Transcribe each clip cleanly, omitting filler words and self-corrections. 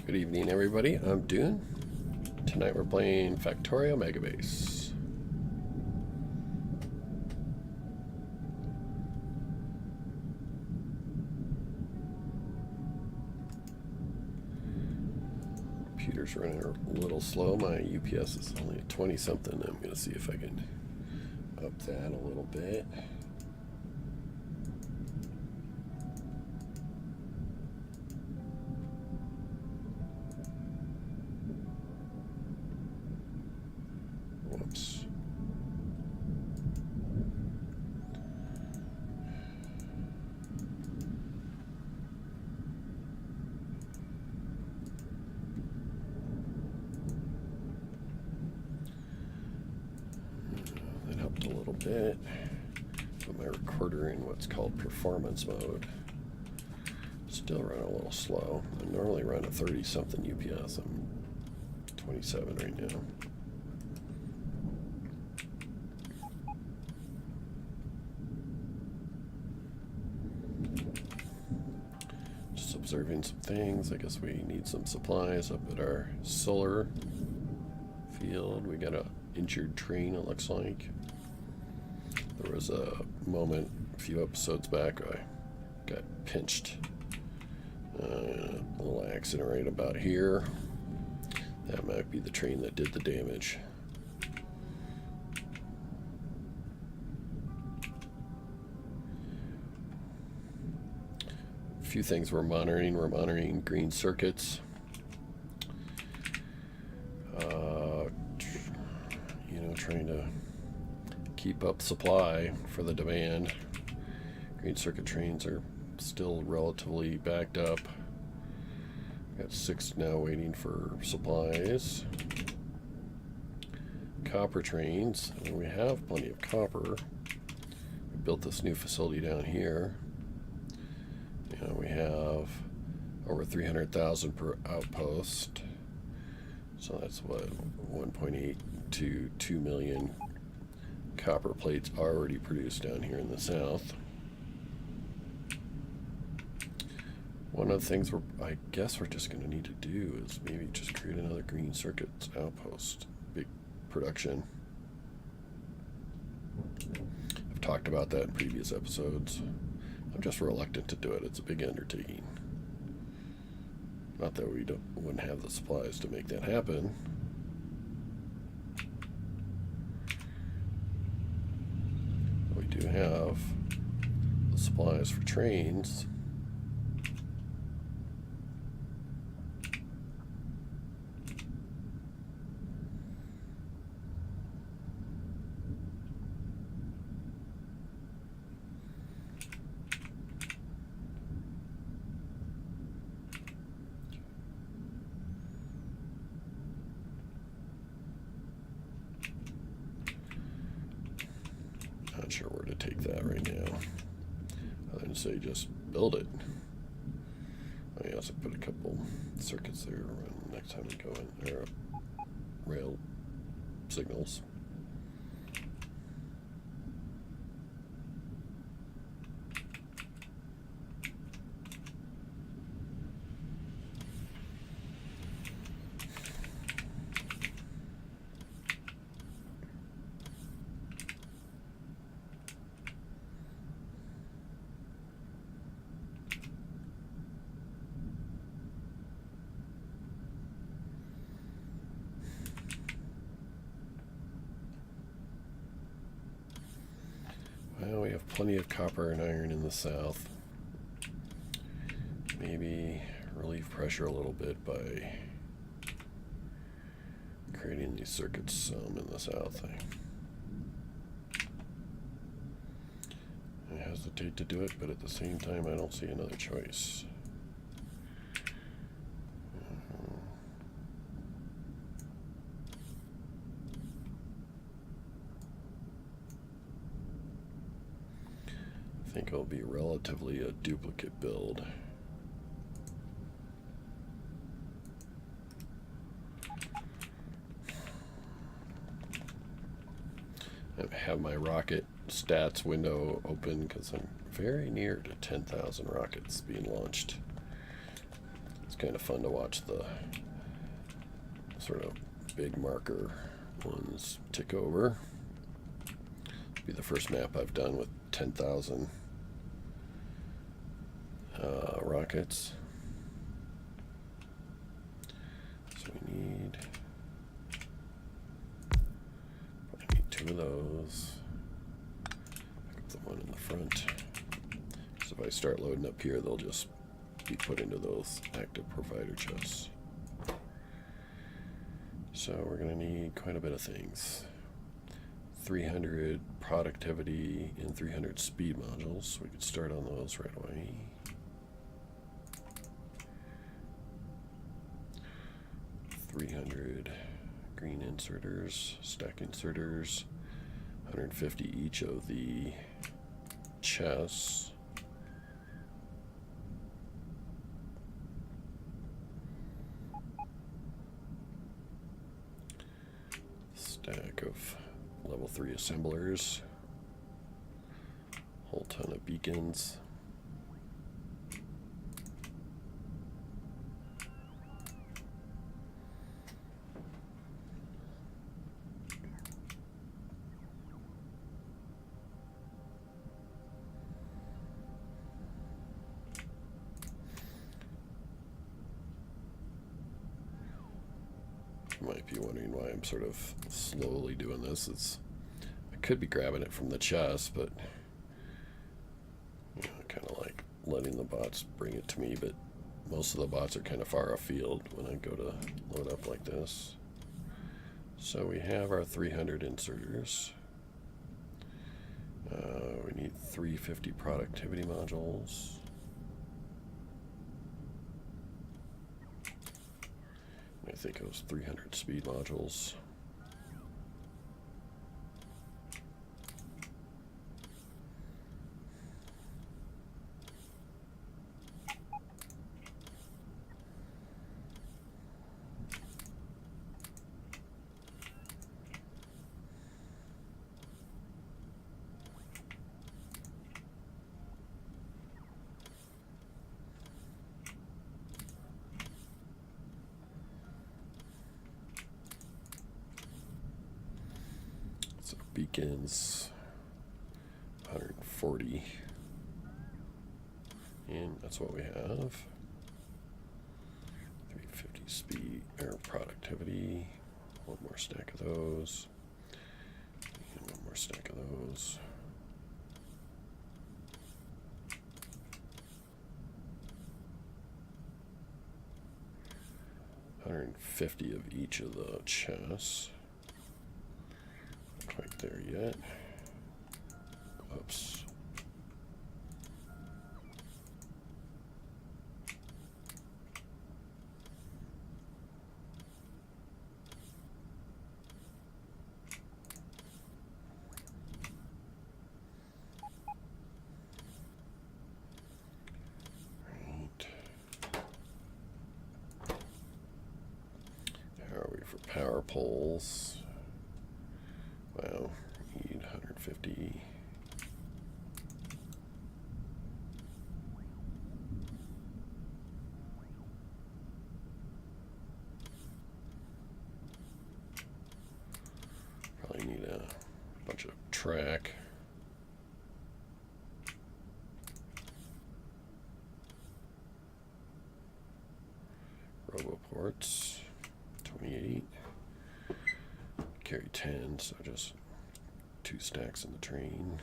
Good evening, everybody. I'm Dune. Tonight we're playing Factorio Megabase. Computer's running a little slow. My UPS is only at 20 something. I'm going to see if I can up that a little bit. Whoops. That helped a little bit. Put my recorder in what's called performance mode. Still run a little slow. I normally run a 30 something UPS. I'm 27 right now. Just observing some things. I guess we need some supplies up at our solar field. We got a injured train, it looks like. There was a moment a few episodes back I got pinched. A little accident right about here. That might be the train that did the damage. A few things we're monitoring. We're monitoring green circuits. Trying to keep up supply for the demand. Green circuit trains are still relatively backed up. Got 6 now waiting for supplies. Copper trains. I mean, we have plenty of copper. We built this new facility down here. We have over 300,000 per outpost. So that's what, 1.8 to 2 million copper plates already produced down here in the south. One of the things I guess we're just going to need to do is maybe just create another green circuits outpost. Big production. I've talked about that in previous episodes. I'm just reluctant to do it. It's a big undertaking. Not that we wouldn't have the supplies to make that happen. We do have the supplies for trains. Not sure where to take that right now. Other than say just build it. I also put a couple circuits there next time we go in. There are rail signals. Well, we have plenty of copper and iron in the south. Maybe relieve pressure a little bit by creating these circuits some in the south. I hesitate to do it, but at the same time I don't see another choice. I think it'll be relatively a duplicate build. I have my rocket stats window open because I'm very near to 10,000 rockets being launched. It's kind of fun to watch the sort of big marker ones tick over. It'll be the first map I've done with 10,000 rockets. So we need 2 of those. Pick up the one in the front. So if I start loading up here, they'll just be put into those active provider chests. So we're going to need quite a bit of things. 300 productivity and 300 speed modules. So we could start on those right away. $300 green inserters, stack inserters, 150 each of the chests. Stack of level 3 assemblers, whole ton of beacons. You might be wondering why I'm sort of slowly doing this. I could be grabbing it from the chest, but you know, I kind of like letting the bots bring it to me, but most of the bots are kind of far afield when I go to load up like this. So we have our 300 inserters. We need 350 productivity modules. I think it was 300 speed modules. So beacons, 140, and that's what we have. 350 speed or productivity. One more stack of those, and one more stack of those. $150 of each of the chests. Quite there yet. Oops. Right. How are we for power poles? Wow, need 150. Probably need a bunch of track. Roboports, 28. Carry 10, so just 2 stacks in the train.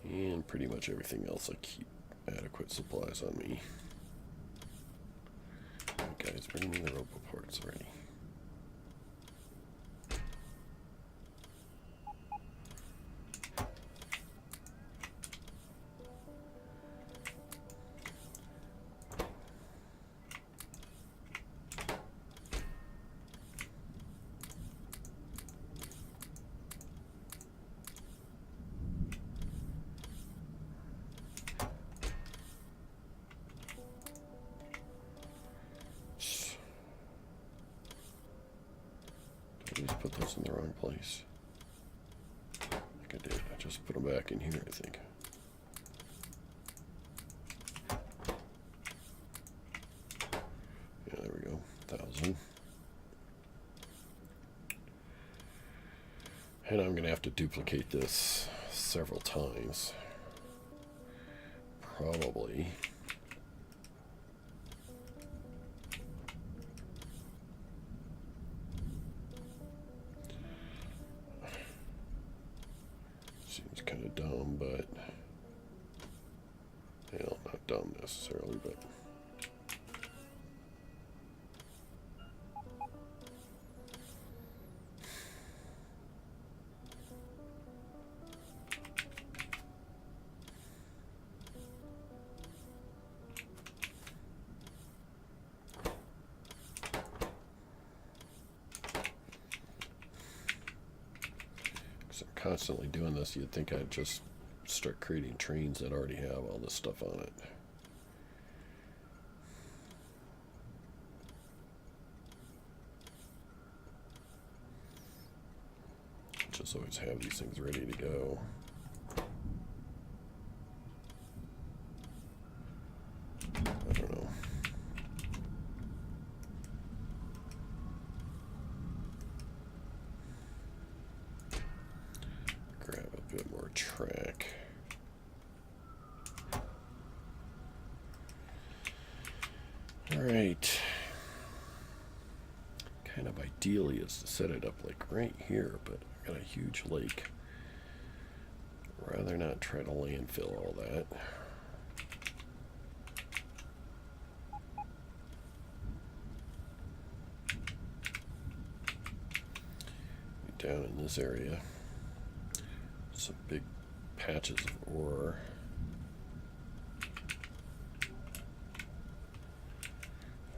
And pretty much everything else I keep adequate supplies on me. Right, guys, bring me the roboports already. I just put those in the wrong place. I think I did. I just put them back in here, I think. Yeah, there we go. 1,000. And I'm going to have to duplicate this several times. Probably. Seems kind of dumb, but... well, not dumb necessarily, but... constantly doing this, you'd think I'd just start creating trains that already have all this stuff on it. Just always have these things ready to go. I don't know. Grab a bit more track. All right. Kind of ideally is to set it up like right here, but I've got a huge lake. Rather not try to landfill all that. Down in this area, some big patches of ore.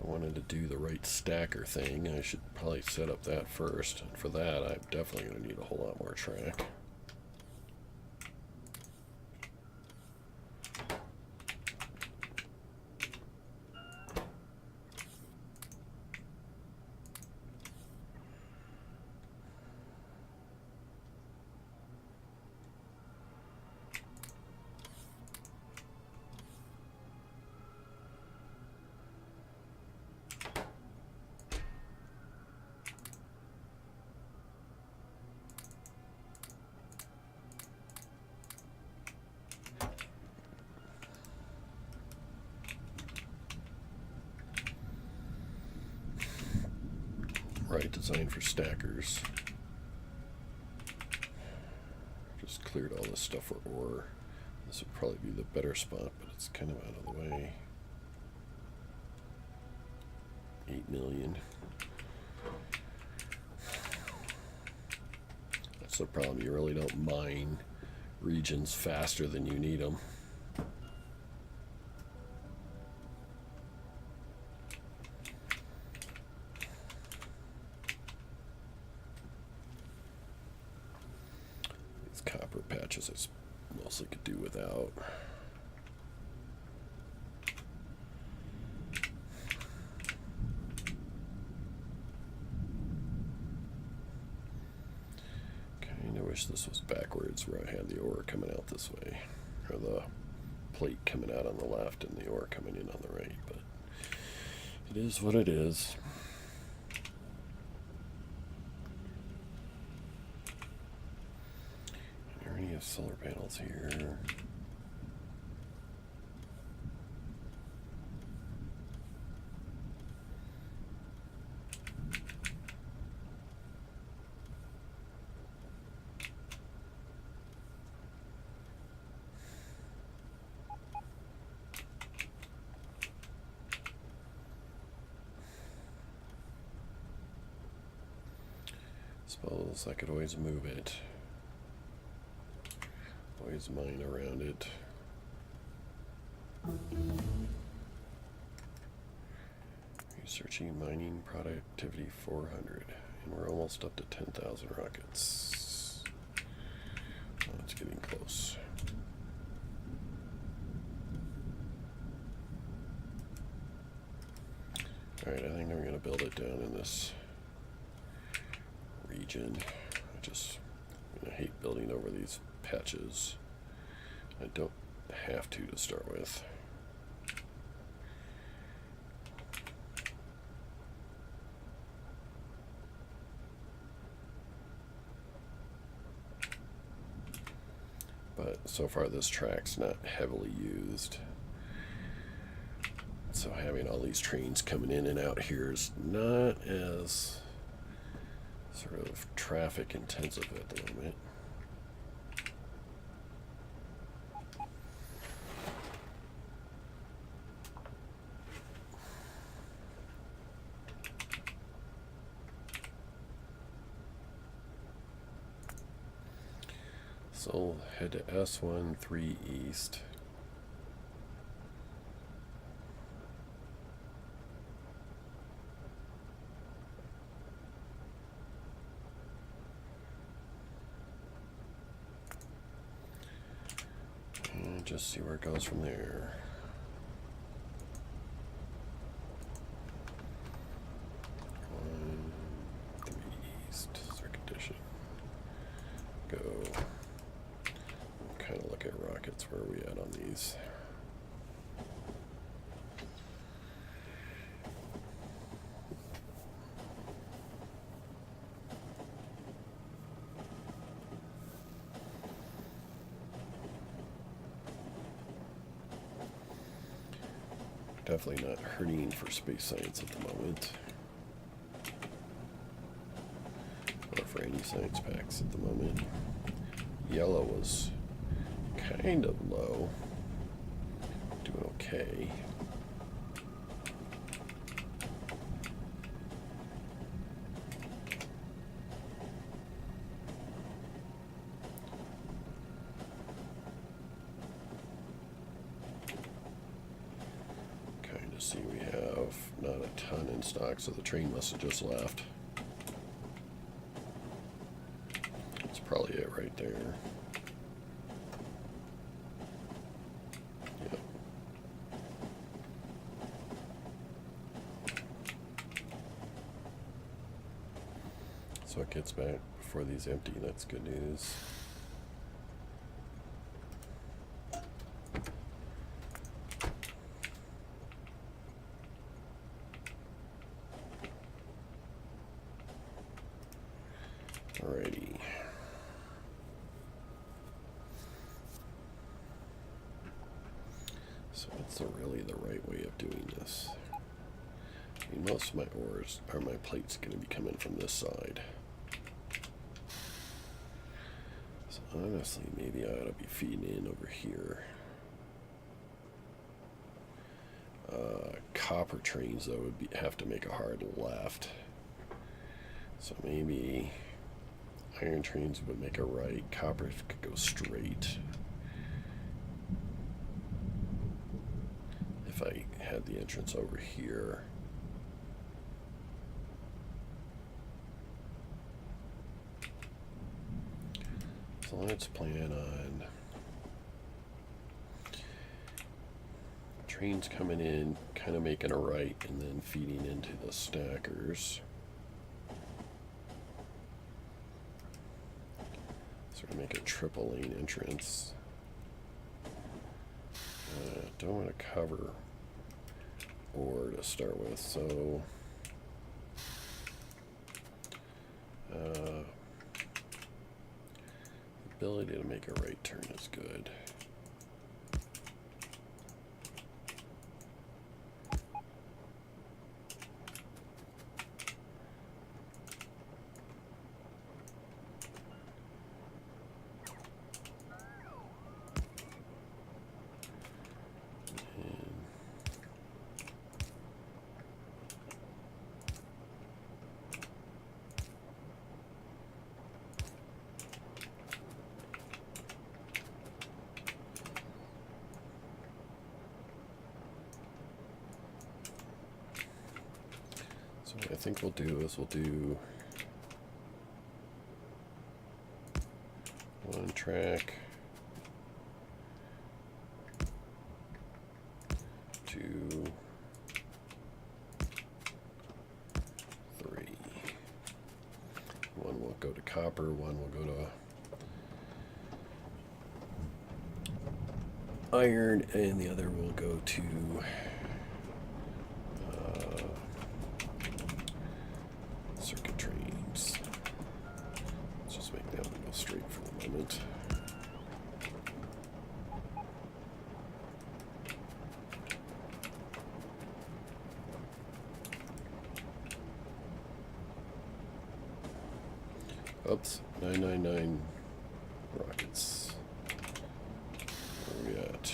If I wanted to do the right stacker thing, I should probably set up that first. And for that, I'm definitely going to need a whole lot more track. Right, designed for stackers. Just cleared all this stuff for ore. This would probably be the better spot, but it's kind of out of the way. 8 million. That's the problem. You really don't mine regions faster than you need them. Copper patches I mostly could do without. Kinda wish this was backwards, where I had the ore coming out this way, or the plate coming out on the left and the ore coming in on the right, but it is what it is. Any solar panels here? Suppose I could always move it. Always mine around it. Researching mining productivity 400, and we're almost up to 10,000 rockets. Oh, it's getting close. All right, I think I'm going to build it down in this region. I hate building over these patches. I don't have to start with. But so far this track's not heavily used. So having all these trains coming in and out here is not as sort of traffic intensive at the moment. So head to S1 3 East. And just see where it goes from there. Go. Kind of look at rockets. Where are we at on these? Definitely not hurting for space science at the moment. Or for any science packs at the moment. Yellow was kind of low. Doing okay. Kind of see we have not a ton in stock, so the train must have just left. That's probably it right there. Yep. So it gets back before these empty. That's good news. Alrighty. So what's really the right way of doing this? I mean, most of my ores, or my plate's going to be coming from this side. So honestly, maybe I ought to be feeding in over here. Copper trains, though, would have to make a hard left. So maybe iron trains would make a right. Copper could go straight. If I had the entrance over here. So let's plan on trains coming in, kind of making a right, and then feeding into the stackers. So we make a triple lane entrance. Don't want to cover ore to start with, so ability to make a right turn is good. So what I think we'll do is we'll do one track, 2, 3, 1 will go to copper, one will go to iron, and the other will go to circuit trains. Let's just make that one go straight for the moment. Oops, 999 rockets. Where are we at?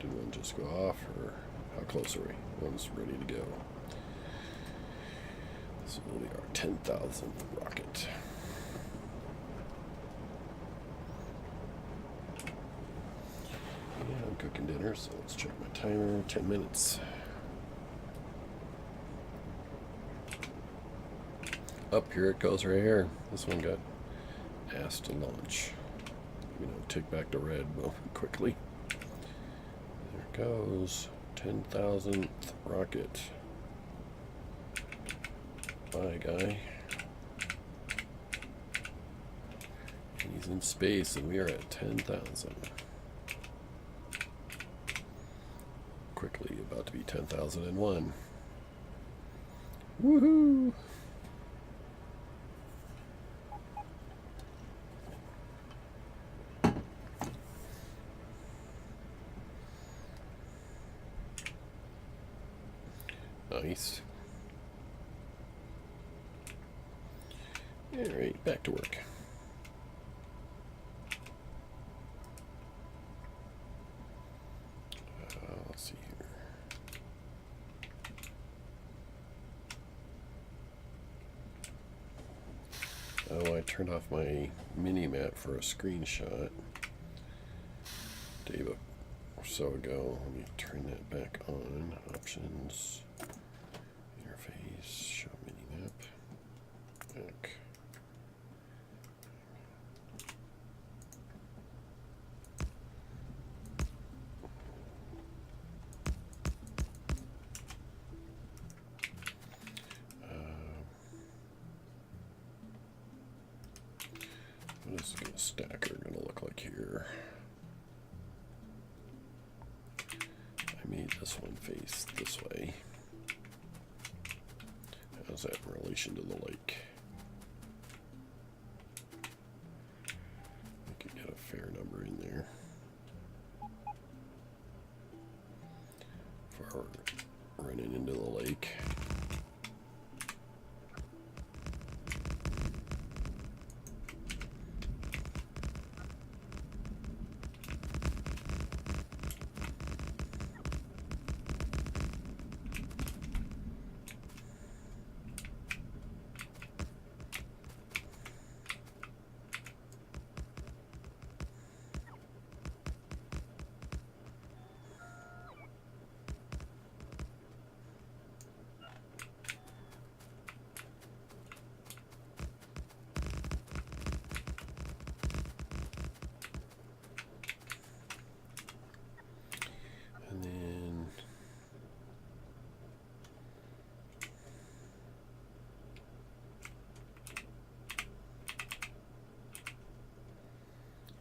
Did one just go off, or how close are we? One's ready to go. This will be our 10,000th rocket. Yeah, I'm cooking dinner, so let's check my timer. 10 minutes. Up here it goes right here. This one got asked to launch. You know, tick back to red quickly. There it goes. 10,000th rocket. Bye, guy. He's in space, and we are at 10,000. Quickly about to be 10,001. Woohoo! Nice. Alright, back to work. Let's see here. Oh, I turned off my mini-map for a screenshot day or so ago. Let me turn that back on. Options. Interface. Show mini-map. Back. What is a stacker going to look like here? I made this one face this way. How's that in relation to the lake? I could get a fair number in there. For running into the lake.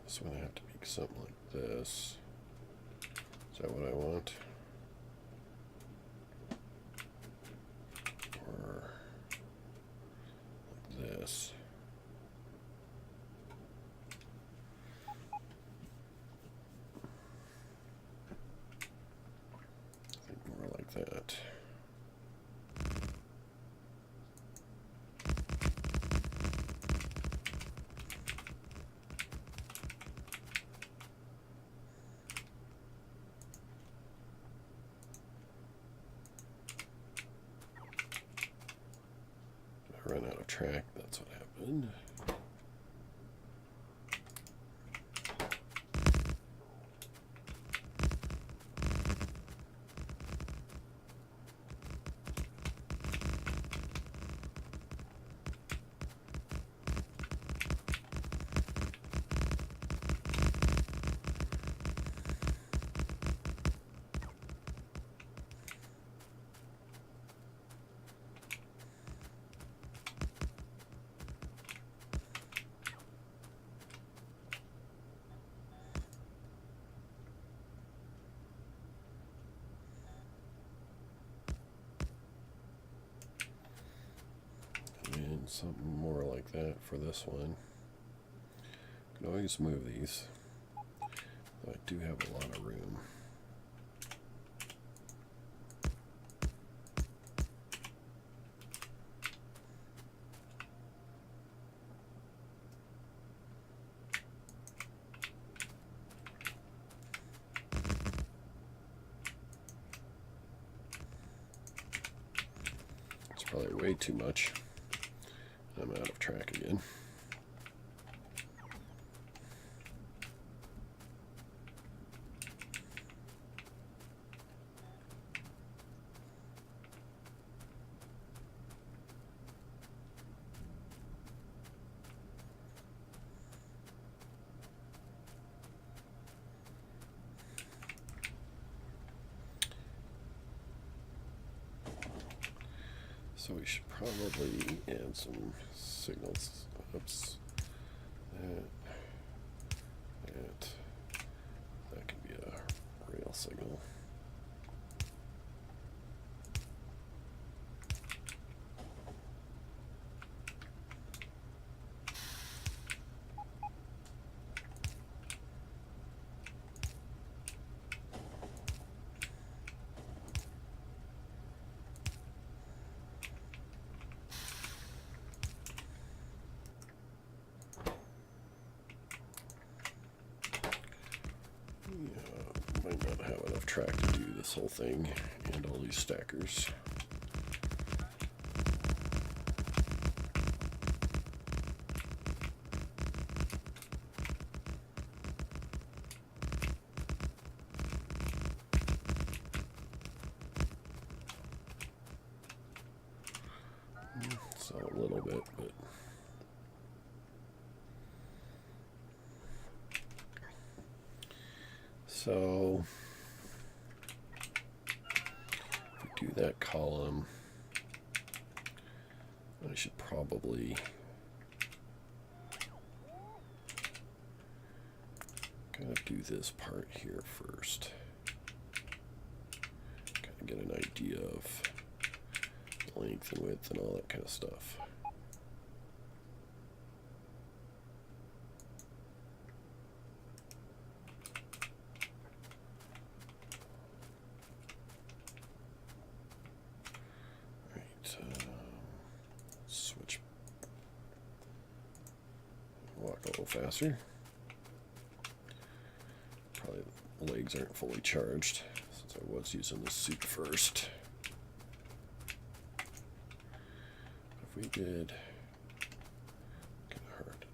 So I'm going to have to make something like this. Is that what I want? Or like this. I think more like that. Run out of track, that's what happened. something more like that for this one. Can always move these. I do have a lot of room. It's probably way too much. I'm out of track again. So we should probably add some signals. Oops. That could be a rail signal. Might not have enough track to do this whole thing and all these stackers. So a little bit, but so if we do that column, I should probably kind of do this part here first. Kind of get an idea of length and width and all that kind of stuff. Switch. Walk a little faster. Probably the legs aren't fully charged since I was using the suit first. If we did, kind of hard to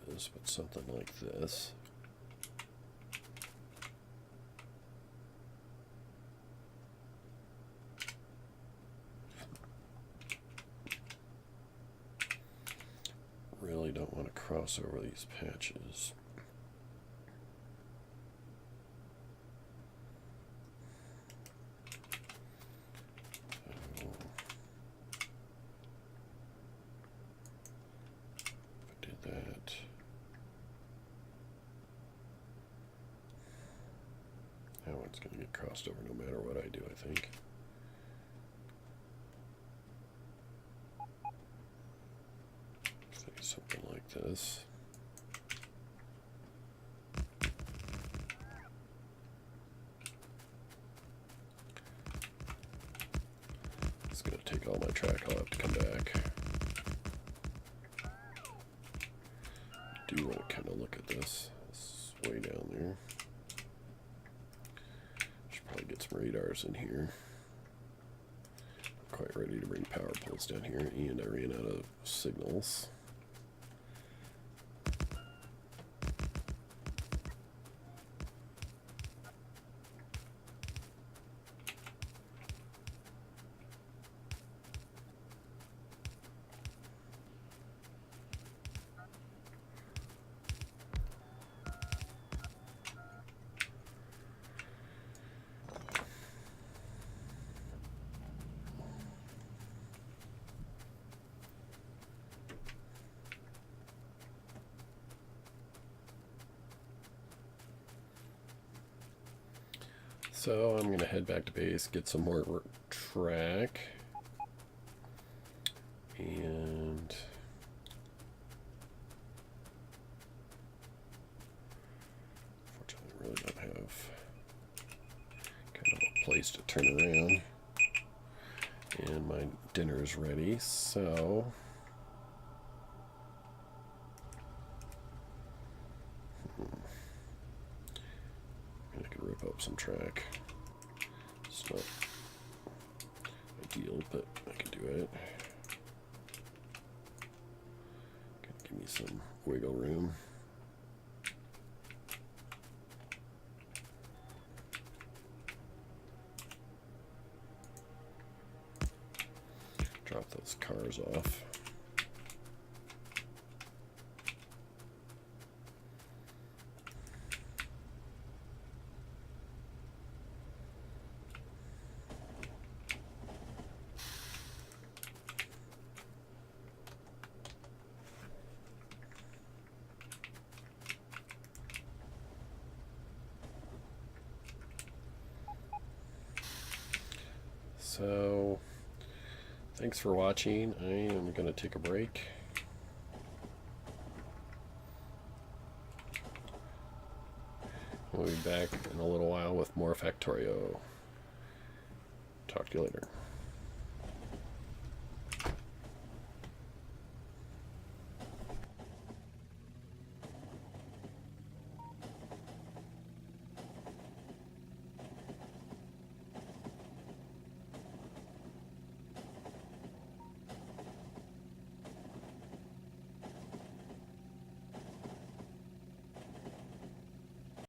do this, but something like this. Really don't want to cross over these patches. It's going to get crossed over no matter what I do, I think. Say something like this. It's going to take all my track. I'll have to come back. I do want to kind of look at this. It's way down there. Probably get some radars in here. I'm quite ready to bring power poles down here, and I ran out of signals. So I'm going to head back to base, get some more track. And unfortunately, I really don't have kind of a place to turn around. And my dinner is ready, so I could rip up some track. It's not ideal, but I can do it. Give me some wiggle room. Drop those cars off. So, thanks for watching. I am going to take a break. We'll be back in a little while with more Factorio. Talk to you later.